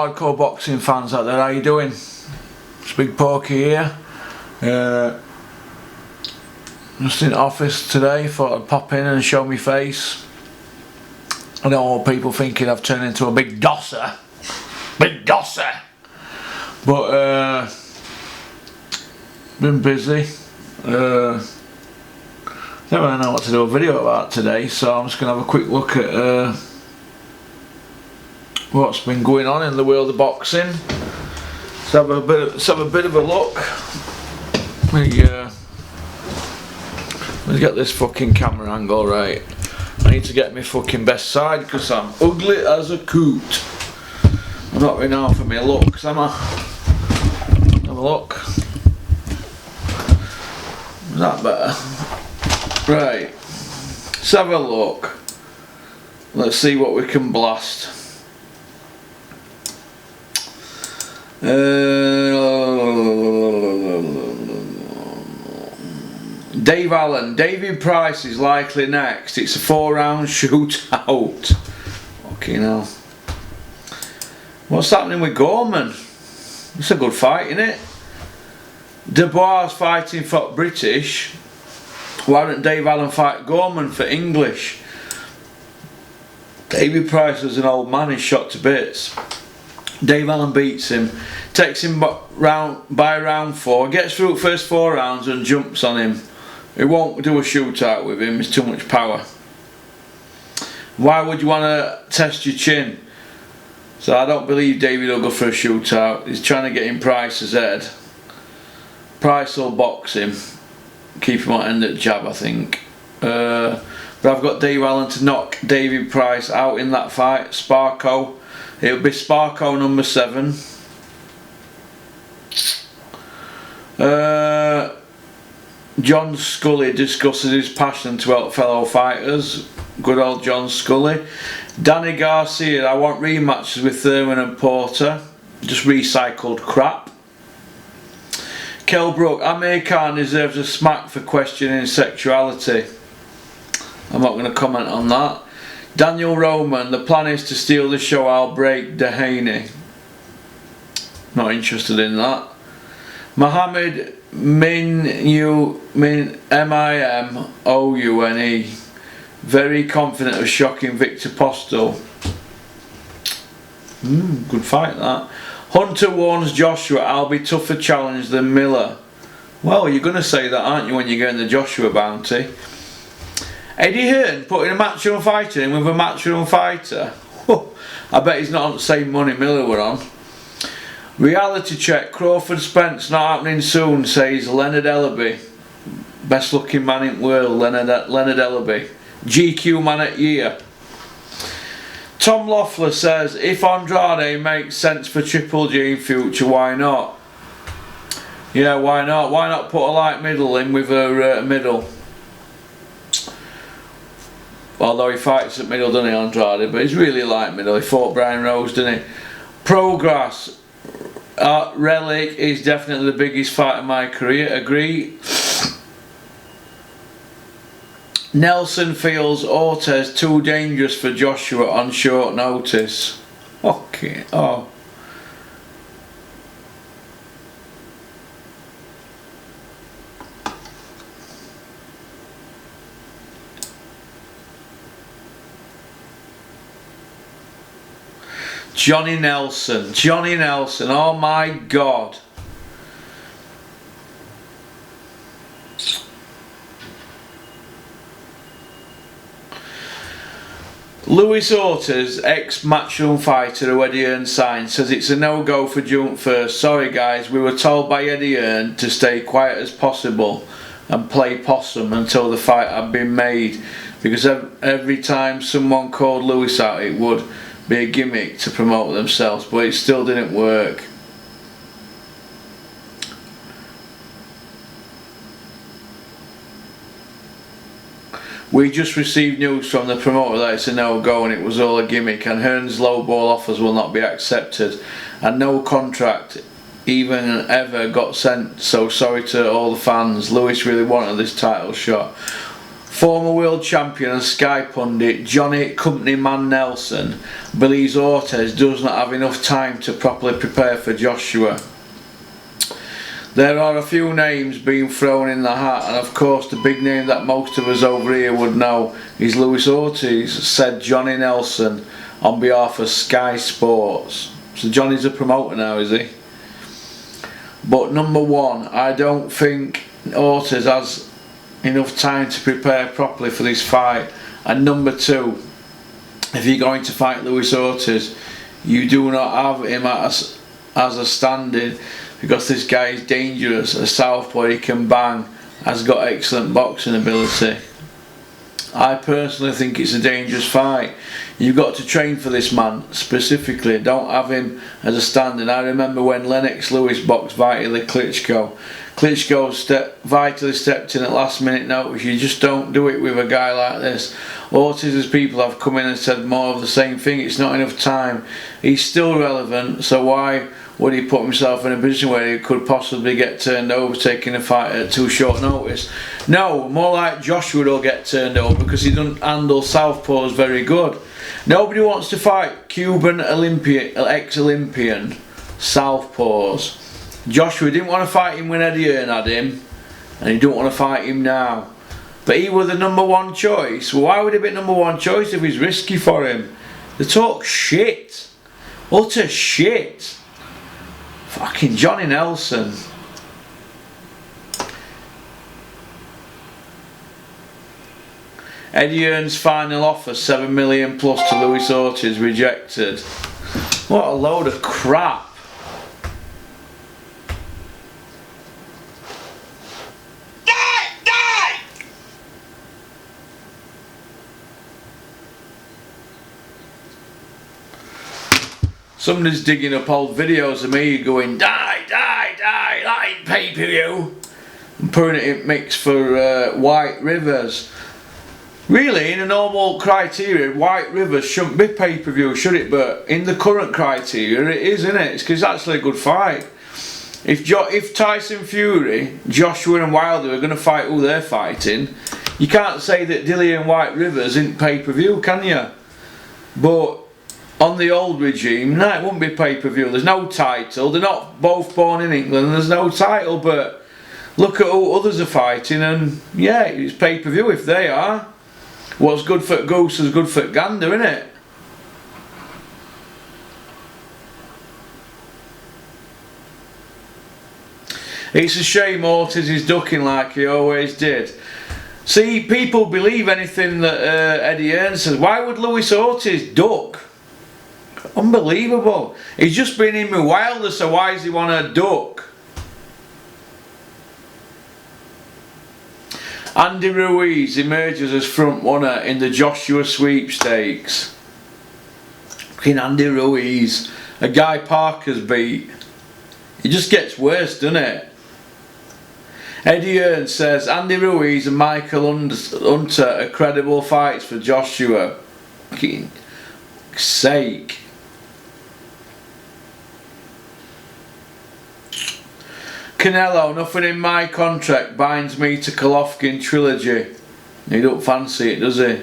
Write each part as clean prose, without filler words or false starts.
hardcore boxing fans out there, how you doing? It's Big Porky here. Just in the office today, thought I'd pop in and show my face. I don't want people thinking I've turned into a big dosser. Big dosser! But, been busy. Don't really know what to do a video about today, so I'm just going to have a quick look at what's been going on in the world of boxing. Let's have a bit of a look. Let's get this fucking camera angle right. I need to get my fucking best side because I'm ugly as a coot. I'm not really known for my looks, am I? Have a look. Is that better? Right. Let's have a look. Let's see what we can blast. Dave Allen, David Price is likely next. It's a 4-round shootout. Fucking hell. What's happening with Gorman? It's a good fight, isn't it? Dubois fighting for British. Why don't Dave Allen fight Gorman for English? David Price was an old man, he's shot to bits. Dave Allen beats him, takes him by round 4, gets through the first 4 rounds and jumps on him. He won't do a shootout with him, it's too much power. Why would you want to test your chin? So I don't believe David will go for a shootout. He's trying to get in Price's head. Price will box him, keep him on end at jab, I think. But I've got Dave Allen to knock David Price out in that fight. Sparko. It'll be Sparko number 7. John Scully discusses his passion to help fellow fighters. Good old John Scully. Danny Garcia, I want rematches with Thurman and Porter. Just recycled crap. Kell Brook, Amir Khan deserves a smack for questioning sexuality. I'm not going to comment on that. Daniel Roman, the plan is to steal the show, I'll break Dehaney. Not interested in that. Mohammed Mimoune, very confident of shocking Victor Postel. Good fight that. Hunter warns Joshua, I'll be tougher challenge than Miller. Well, you're going to say that, aren't you, when you're getting the Joshua bounty? Eddie Hearn putting a matchroom fighter in with a matchroom fighter. I bet he's not on the same money Miller were on. Reality check, Crawford Spence not happening soon, says Leonard Ellaby. Best looking man in the world, Leonard Ellaby. GQ man at year. Tom Loeffler says, if Andrade makes sense for Triple G in future, why not? Yeah, why not? Why not put a light middle in with a middle? Although he fights at middle, doesn't he, Andrade? But he's really light middle. He fought Brian Rose, didn't he? Progress. Relic is definitely the biggest fight of my career. Agree. Nelson feels Ortiz too dangerous for Joshua on short notice. Okay. Oh. Johnny Nelson, oh my God. Luis Ortiz, ex-matchroom fighter who Eddie Hearn signed, says it's a no-go for jump first. Sorry guys, we were told by Eddie Hearn to stay quiet as possible and play possum until the fight had been made, because every time someone called Luis out it would be a gimmick to promote themselves, but it still didn't work. We just received news from the promoter that it's a no-go and it was all a gimmick, and Hearn's low-ball offers will not be accepted, and no contract even ever got sent, so sorry to all the fans. Lewis really wanted this title shot. Former world champion and Sky pundit Johnny Company Man Nelson believes Ortiz does not have enough time to properly prepare for Joshua. There are a few names being thrown in the hat, and of course the big name that most of us over here would know is Luis Ortiz, said Johnny Nelson on behalf of Sky Sports. So Johnny's a promoter now, is he? But number one, I don't think Ortiz has enough time to prepare properly for this fight. And number two, if you're going to fight Luis Ortiz, you do not have him as a stand-in, because this guy is dangerous. A southpaw, he can bang, has got excellent boxing ability. I personally think it's a dangerous fight. You've got to train for this man specifically. Don't have him as a stand-in. I remember when Lennox Lewis boxed Vitali Klitschko. Klitschko vitally stepped in at last minute notice. You just don't do it with a guy like this. Ortiz's people have come in and said more of the same thing. It's not enough time. He's still relevant, so why would he put himself in a position where he could possibly get turned over taking a fight at too short notice? No, more like Joshua will get turned over because he doesn't handle southpaws very good. Nobody wants to fight Cuban ex-Olympian southpaws. Joshua didn't want to fight him when Eddie Hearn had him, and he don't want to fight him now. But he was the number one choice. Well, why would he be number one choice if he's risky for him? They talk shit. Utter shit. Fucking Johnny Nelson. Eddie Hearn's final offer, $7 million plus to Luis Ortiz, rejected. What a load of crap. Somebody's digging up old videos of me going, die, that ain't pay-per-view, and putting it in mix for White Rivers. Really, in a normal criteria, White Rivers shouldn't be pay-per-view, should it? But in the current criteria, it is, isn't it? It's because it's actually a good fight. If Tyson Fury, Joshua and Wilder are going to fight who they're fighting, you can't say that Dillian and White Rivers isn't pay-per-view, can you? But on the old regime, no, it wouldn't be pay-per-view. There's no title. They're not both born in England. There's no title. But look at who others are fighting, and yeah, it's pay-per-view if they are. What's good for goose is good for gander, isn't it? It's a shame Ortiz is ducking like he always did. See, people believe anything that Eddie Hearn says. Why would Luis Ortiz duck? Unbelievable. He's just been in with Wilder, so why does he want to duck? Andy Ruiz emerges as front runner in the Joshua sweepstakes. Fucking Andy Ruiz, a guy Parker's beat. It just gets worse, doesn't it? Eddie Hearn says Andy Ruiz and Michael Hunter are credible fights for Joshua. Fucking sake. Canelo, nothing in my contract binds me to Golovkin trilogy. He don't fancy it, does he?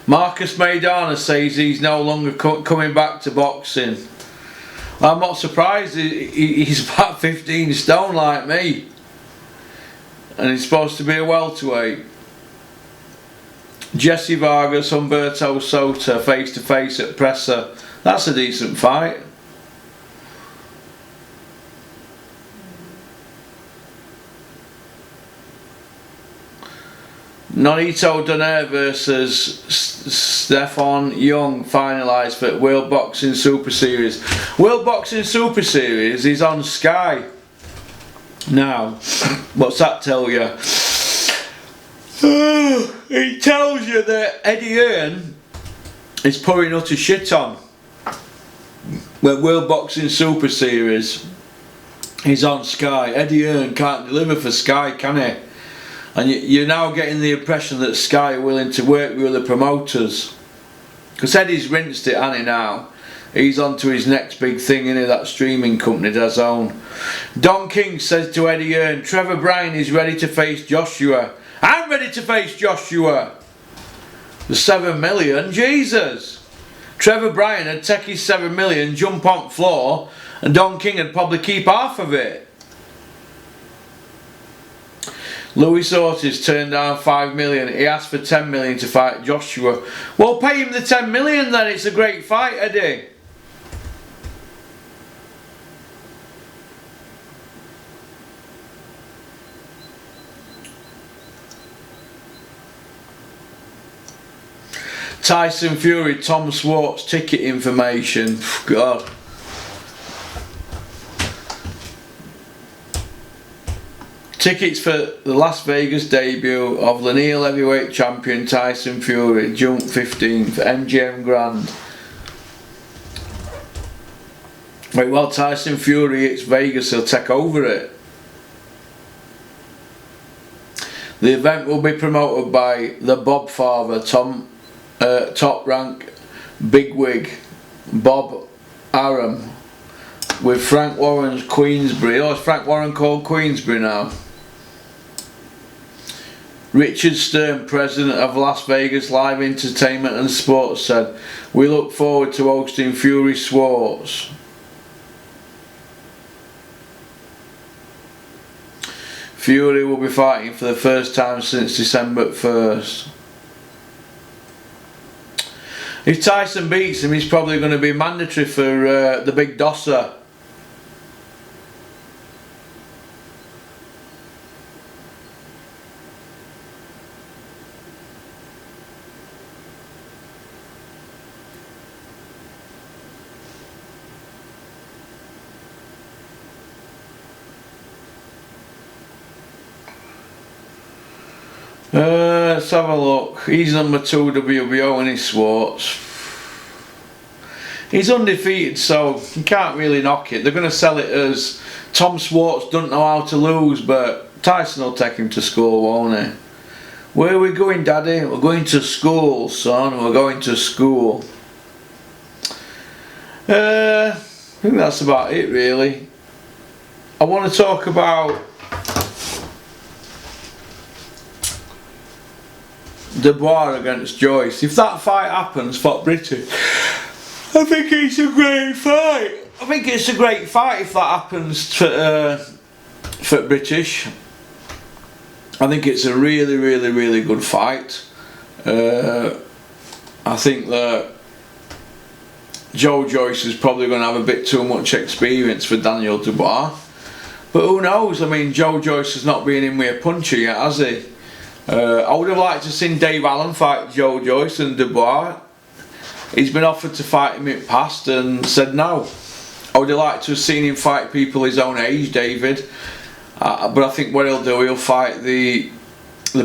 Marcus Maidana says he's no longer coming back to boxing. Well, I'm not surprised. He's about 15 stone like me, and he's supposed to be a welterweight. Jesse Vargas, Humberto Sota face to face at Presser. That's a decent fight. Nonito Donaire versus Stefan Young finalised for World Boxing Super Series. World Boxing Super Series is on Sky now. What's that tell you? It tells you that Eddie Hearn is pouring utter shit on when World Boxing Super Series is on Sky. Eddie Hearn can't deliver for Sky, can he? And you're now getting the impression that Sky are willing to work with other promoters. Because Eddie's rinsed it, hasn't he, now? He's on to his next big thing, innit? That streaming company, DAZN. Don King says to Eddie Hearn, Trevor Bryan is ready to face Joshua. I'm ready ready to face Joshua? The 7 million? Jesus! Trevor Bryan would take his 7 million, jump on floor, and Don King would probably keep half of it. Luis Ortiz turned down 5 million. He asked for 10 million to fight Joshua. Well, pay him the 10 million then. It's a great fight, Eddie. Tyson Fury, Tom Swartz ticket information. God. Tickets for the Las Vegas debut of lineal heavyweight champion Tyson Fury, June 15th, MGM Grand. Wait, while Tyson Fury hits Vegas, he'll take over it. The event will be promoted by the Bob Father, top rank bigwig Bob Arum, with Frank Warren's Queensbury. Oh, is Frank Warren called Queensbury now? Richard Stern, president of Las Vegas Live Entertainment and Sports, said, "We look forward to hosting Fury Swartz." Fury will be fighting for the first time since December 1st. If Tyson beats him, he's probably going to be mandatory for the big dosser. Let's have a look. He's number 2 WBO and he's Swartz. He's undefeated, so you can't really knock it. They're going to sell it as Tom Swartz doesn't know how to lose, but Tyson will take him to school, won't he? Where are we going, Daddy? We're going to school, son. We're going to school. I think that's about it, really. I want to talk about Dubois against Joyce. If that fight happens for British, I think it's a great fight. I think it's a great fight if that happens for British. I think it's a really, really, really good fight. I think that Joe Joyce is probably going to have a bit too much experience for Daniel Dubois. But who knows? I mean, Joe Joyce has not been in with a puncher yet, has he? I would have liked to have seen Dave Allen fight Joe Joyce and Dubois. He's been offered to fight him in the past and said no. I would have liked to have seen him fight people his own age, David. But I think what he'll do, he'll fight the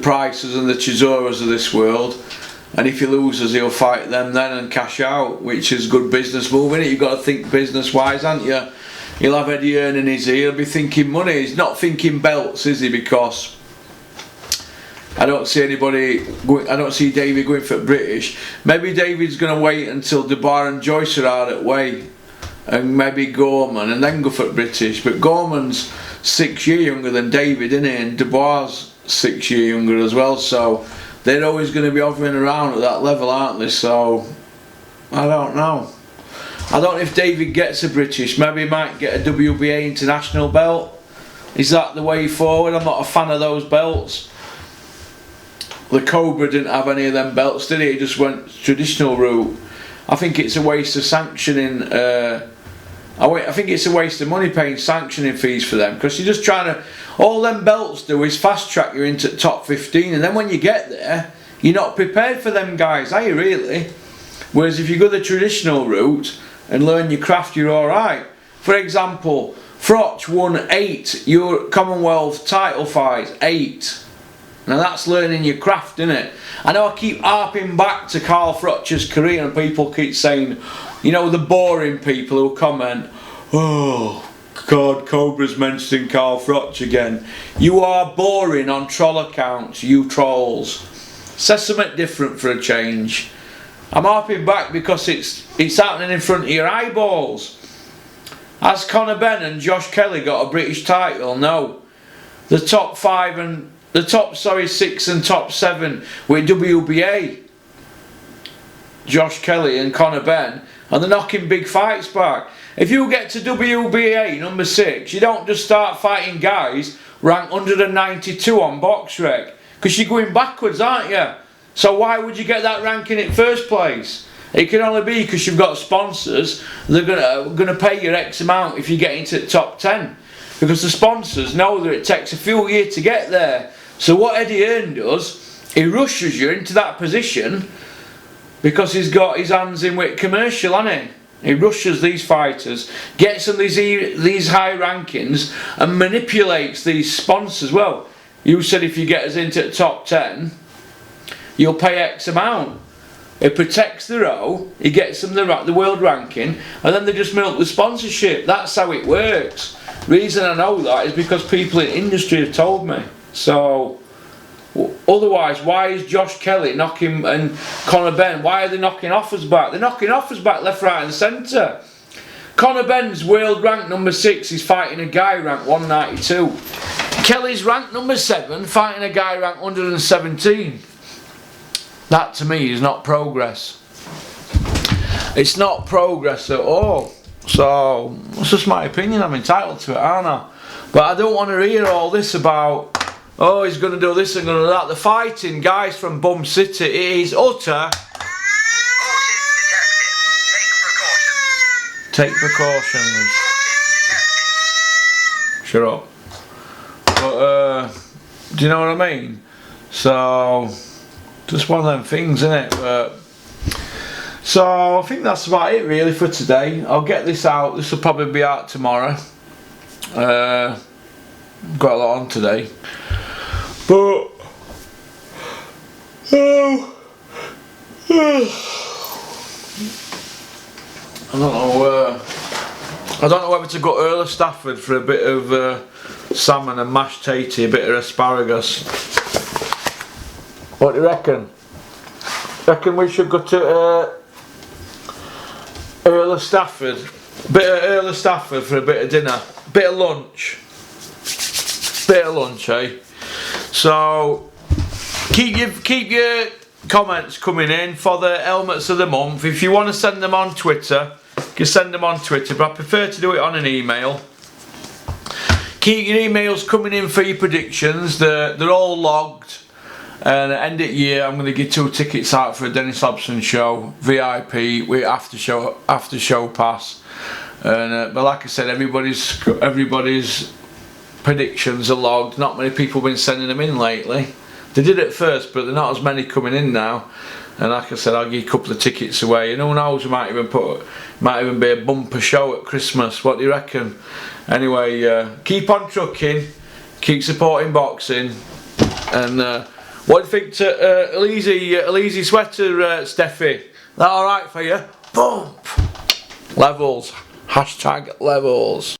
Prices and the Chisoras of this world. And if he loses, he'll fight them then and cash out, which is good business move, innit? You've got to think business-wise, haven't you? He'll have Eddie Hearn in his ear, he'll be thinking money. He's not thinking belts, is he? Because I don't see anybody. I don't see David going for British. Maybe David's going to wait until Dubois and Joyce are out at way, and maybe Gorman, and then go for British. But Gorman's 6 years younger than David, isn't he? And Dubois 6 years younger as well. So they're always going to be hovering around at that level, aren't they? So I don't know. I don't know if David gets a British. Maybe he might get a WBA international belt. Is that the way forward? I'm not a fan of those belts. The Cobra didn't have any of them belts, did he? He just went traditional route. I think it's a waste of sanctioning. I think it's a waste of money paying sanctioning fees for them, because you're just trying to. All them belts do is fast track you into top 15, and then when you get there, you're not prepared for them guys, are you really? Whereas if you go the traditional route and learn your craft, you're all right. For example, Froch won 8 Commonwealth title fights, 8. Now that's learning your craft, isn't it? I know I keep harping back to Carl Froch's career, and people keep saying, you know, the boring people who comment, "Oh God, Cobra's mentioning Carl Froch again." You are boring on troll accounts, you trolls. Say something different for a change. I'm harping back because it's happening in front of your eyeballs. Has Conor Benn and Josh Kelly got a British title? No. The top 5 and 6 and top 7 with WBA, Josh Kelly and Conor Benn, and they're knocking big fights back. If you get to WBA number 6, you don't just start fighting guys ranked 192 on BoxRec, because you're going backwards, aren't you? So why would you get that ranking in first place? It can only be because you've got sponsors. They're gonna pay you X amount if you get into the top 10, because the sponsors know that it takes a few years to get there. So what Eddie Hearn does, he rushes you into that position because he's got his hands in with commercial, hasn't he? He rushes these fighters, gets them these high rankings, and manipulates these sponsors. Well, you said if you get us into the top 10, you'll pay X amount. It protects the row, he gets them the world ranking, and then they just milk the sponsorship. That's how it works. Reason I know that is because people in industry have told me. So, otherwise, why is Josh Kelly knocking, and Conor Benn, why are they knocking offers back? They're knocking offers back left, right and centre. Conor Benn's world rank number 6, he's fighting a guy ranked 192. Kelly's ranked number 7, fighting a guy ranked 117. That to me is not progress. It's not progress at all. So, that's just my opinion, I'm entitled to it, aren't I? But I don't want to hear all this about, oh, he's going to do this and going to do that. The fighting guys from Bum City, it is utter. Take precautions. Shut up. But, do you know what I mean? So, just one of them things, isn't it? But, so, I think that's about it really for today. I'll get this out. This will probably be out tomorrow. Got a lot on today. But, I don't know whether to go to Earl of Stafford for a bit of salmon and mashed tatey, a bit of asparagus. What do you reckon? Reckon we should go to Earl of Stafford, bit of Earl of Stafford for a bit of dinner, bit of lunch, eh? So keep your comments coming in for the helmets of the month. If you want to send them on Twitter, you can send them on Twitter, but I prefer to do it on an email. Keep your emails coming in for your predictions. They're all logged. And at the end of the year, I'm going to give 2 tickets out for a Dennis Hobson show, VIP, with after show pass. And but like I said, everybody's predictions are logged. Not many people have been sending them in lately. They did at first, but there are not as many coming in now. And like I said, I'll give a couple of tickets away. And who knows, we might even be a bumper show at Christmas. What do you reckon? Anyway, keep on trucking, keep supporting boxing, and. What do you think to Elise sweater, Steffi? That alright for you? Bump! Levels. Hashtag levels.